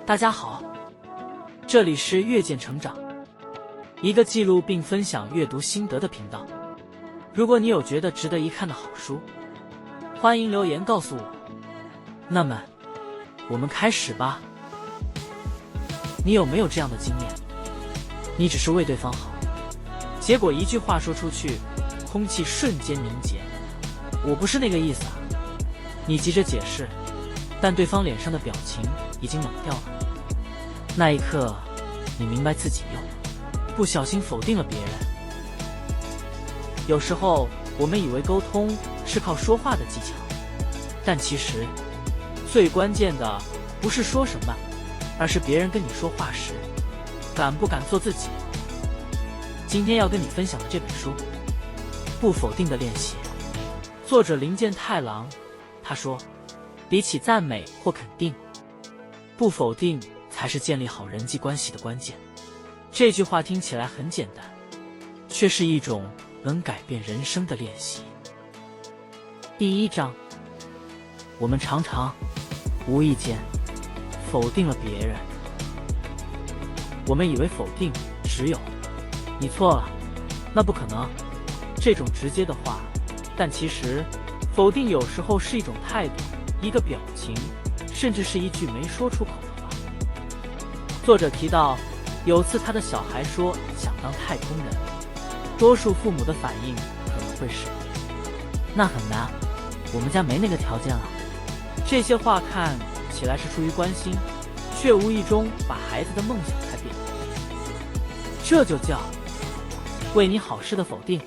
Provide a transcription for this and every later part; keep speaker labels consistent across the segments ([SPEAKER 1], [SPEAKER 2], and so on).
[SPEAKER 1] 大家好，这里是阅见成长，一个记录并分享阅读心得的频道。如果你有觉得值得一看的好书，欢迎留言告诉我。那么，我们开始吧。你有没有这样的经验？你只是为对方好，结果一句话说出去，空气瞬间凝结。我不是那个意思啊！你急着解释，但对方脸上的表情已经冷掉了。那一刻，你明白自己又不小心否定了别人。有时候，我们以为沟通是靠说话的技巧，但其实最关键的不是说什么，而是别人跟你说话时，敢不敢做自己。今天要跟你分享的这本书《不否定的练习》，作者林健太郎，他说，比起赞美或肯定，不否定才是建立好人际关系的关键。这句话听起来很简单，却是一种能改变人生的练习。第一章，我们常常无意间否定了别人。我们以为否定只有你错了，那不可能这种直接的话，但其实否定有时候是一种态度，一个表情，甚至是一句没说出口的话。作者提到，有次他的小孩说想当太空人，多数父母的反应可能会是，那很难，我们家没那个条件啊。这些话看起来是出于关心，却无意中把孩子的梦想踩扁。这就叫为你好事的否定。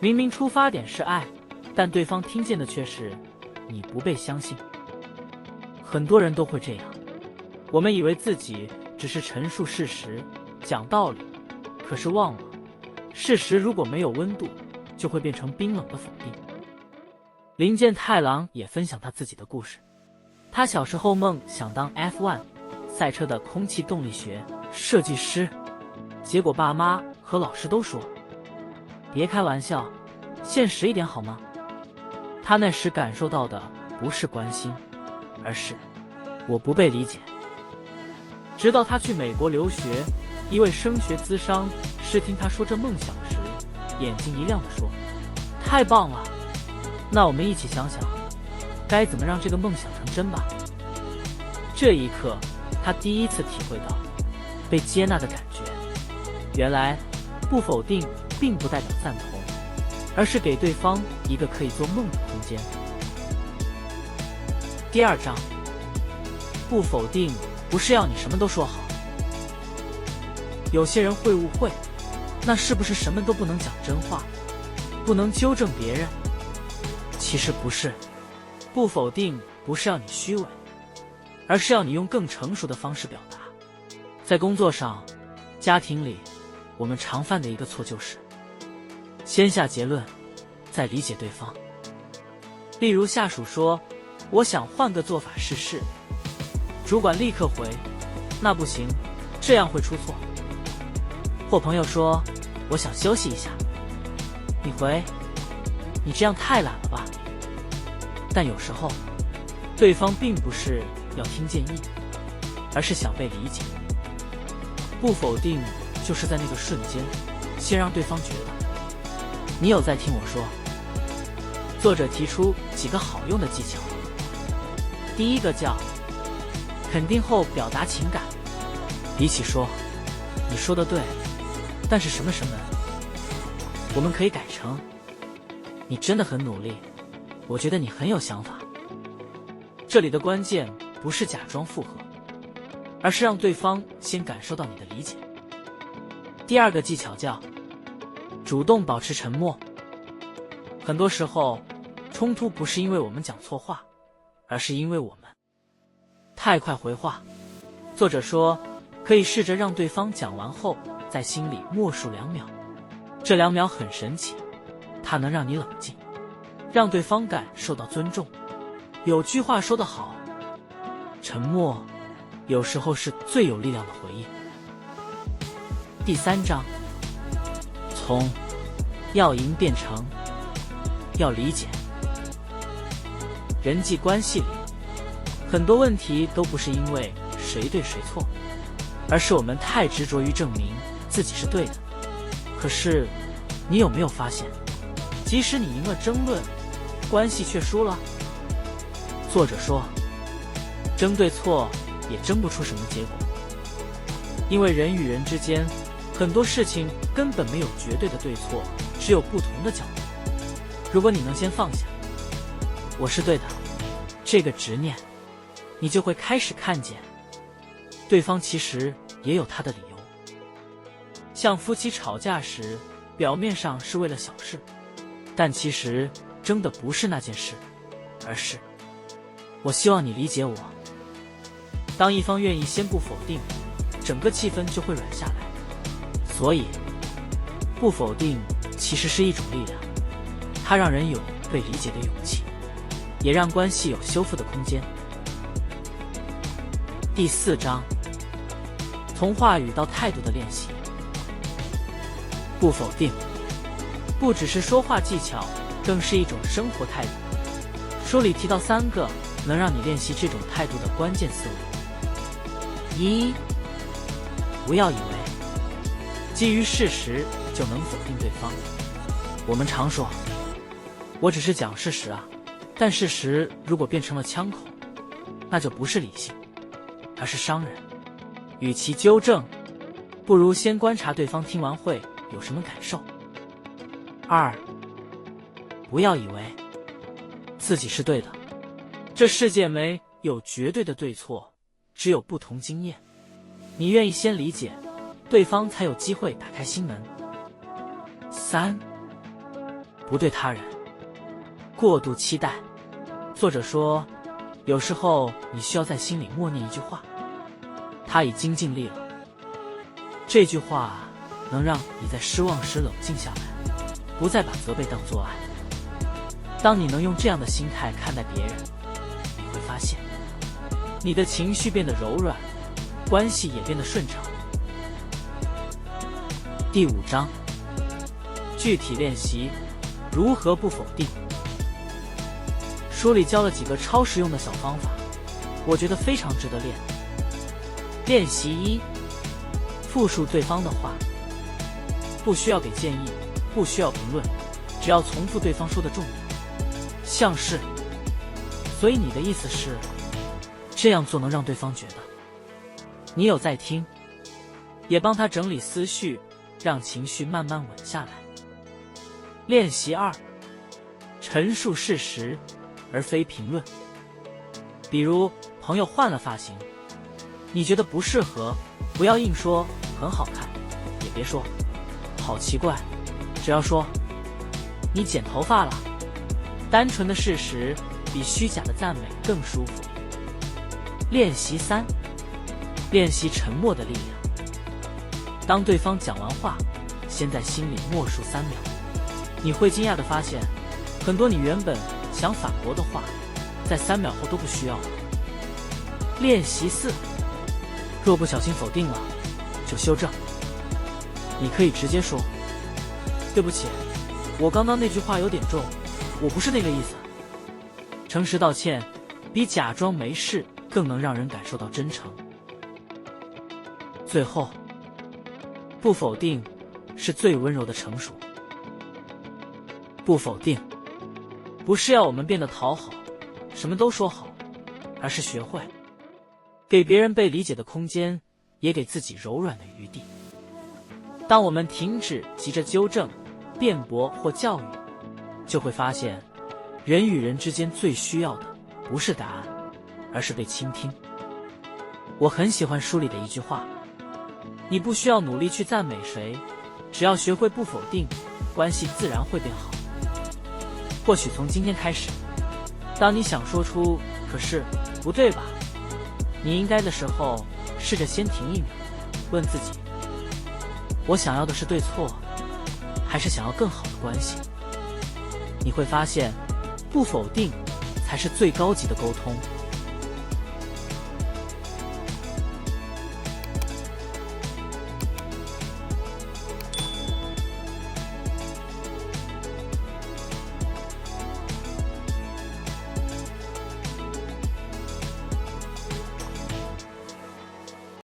[SPEAKER 1] 明明出发点是爱，但对方听见的却是你不被相信。很多人都会这样，我们以为自己只是陈述事实，讲道理，可是忘了，事实如果没有温度，就会变成冰冷的否定。林健太郎也分享他自己的故事。他小时候梦想当 F1 赛车的空气动力学设计师，结果爸妈和老师都说，别开玩笑，现实一点好吗？他那时感受到的不是关心，而是我不被理解。直到他去美国留学，一位升学咨商师听他说这梦想时，眼睛一亮地说，太棒了，那我们一起想想该怎么让这个梦想成真吧。这一刻，他第一次体会到被接纳的感觉。原来不否定并不代表赞同，而是给对方一个可以做梦的空间。第二章，不否定不是要你什么都说好。有些人会误会，那是不是什么都不能讲真话，不能纠正别人？其实不是，不否定不是要你虚伪，而是要你用更成熟的方式表达。在工作上、家庭里，我们常犯的一个错就是先下结论，再理解对方。例如下属说，我想换个做法试试，主管立刻回，那不行，这样会出错。或朋友说，我想休息一下，你回，你这样太懒了吧。但有时候对方并不是要听建议，而是想被理解。不否定就是在那个瞬间，先让对方觉得你有在听我说。作者提出几个好用的技巧。第一个叫肯定后表达情感，比起说你说的对，但是什么什么，我们可以改成你真的很努力，我觉得你很有想法。这里的关键不是假装附和，而是让对方先感受到你的理解。第二个技巧叫主动保持沉默。很多时候，冲突不是因为我们讲错话，而是因为我们太快回话。作者说，可以试着让对方讲完后，在心里默数2秒。这2秒很神奇，它能让你冷静，让对方感受到尊重。有句话说得好，沉默有时候是最有力量的回应。第3章，从要赢变成要理解。人际关系里，很多问题都不是因为谁对谁错，而是我们太执着于证明自己是对的。可是，你有没有发现，即使你赢了争论，关系却输了？作者说，争对错也争不出什么结果，因为人与人之间，很多事情根本没有绝对的对错，只有不同的角度。如果你能先放下我是对的这个执念，你就会开始看见对方其实也有他的理由。像夫妻吵架时，表面上是为了小事，但其实争的不是那件事，而是我希望你理解我。当一方愿意先不否定，整个气氛就会软下来。所以不否定其实是一种力量，它让人有被理解的勇气，也让关系有修复的空间。第4章，从话语到态度的练习。不否定不只是说话技巧，更是一种生活态度。书里提到3个能让你练习这种态度的关键思维。1. 不要以为基于事实就能否定对方。我们常说我只是讲事实啊，但事实如果变成了枪口，那就不是理性，而是伤人。与其纠正，不如先观察对方听完会有什么感受。2. 不要以为自己是对的，这世界没有绝对的对错，只有不同经验。你愿意先理解，对方才有机会打开心门。3. 不对他人过度期待。作者说，有时候你需要在心里默念一句话，他已经尽力了。这句话能让你在失望时冷静下来，不再把责备当作爱。当你能用这样的心态看待别人，你会发现你的情绪变得柔软，关系也变得顺畅。第5章，具体练习如何不否定。书里教了几个超实用的小方法，我觉得非常值得练。练习1，复述对方的话，不需要给建议，不需要评论，只要重复对方说的重点。像是，所以你的意思是，这样做能让对方觉得你有在听，也帮他整理思绪，让情绪慢慢稳下来。练习2，陈述事实而非评论。比如朋友换了发型，你觉得不适合，不要硬说很好看，也别说好奇怪，只要说你剪头发了。单纯的事实比虚假的赞美更舒服。练习3，练习沉默的力量。当对方讲完话，先在心里默数3秒，你会惊讶地发现，很多你原本想反驳的话，在3秒后都不需要了。练习4，若不小心否定了，就修正。你可以直接说，对不起，我刚刚那句话有点重，我不是那个意思。诚实道歉比假装没事更能让人感受到真诚。最后，不否定是最温柔的成熟。不否定不是要我们变得讨好，什么都说好，而是学会给别人被理解的空间，也给自己柔软的余地。当我们停止急着纠正、辩驳或教育，就会发现，人与人之间最需要的不是答案，而是被倾听。我很喜欢书里的一句话，你不需要努力去赞美谁，只要学会不否定，关系自然会变好。或许从今天开始，当你想说出可是不对吧，你应该的时候，试着先停1秒，问自己，我想要的是对错，还是想要更好的关系？你会发现，不否定才是最高级的沟通。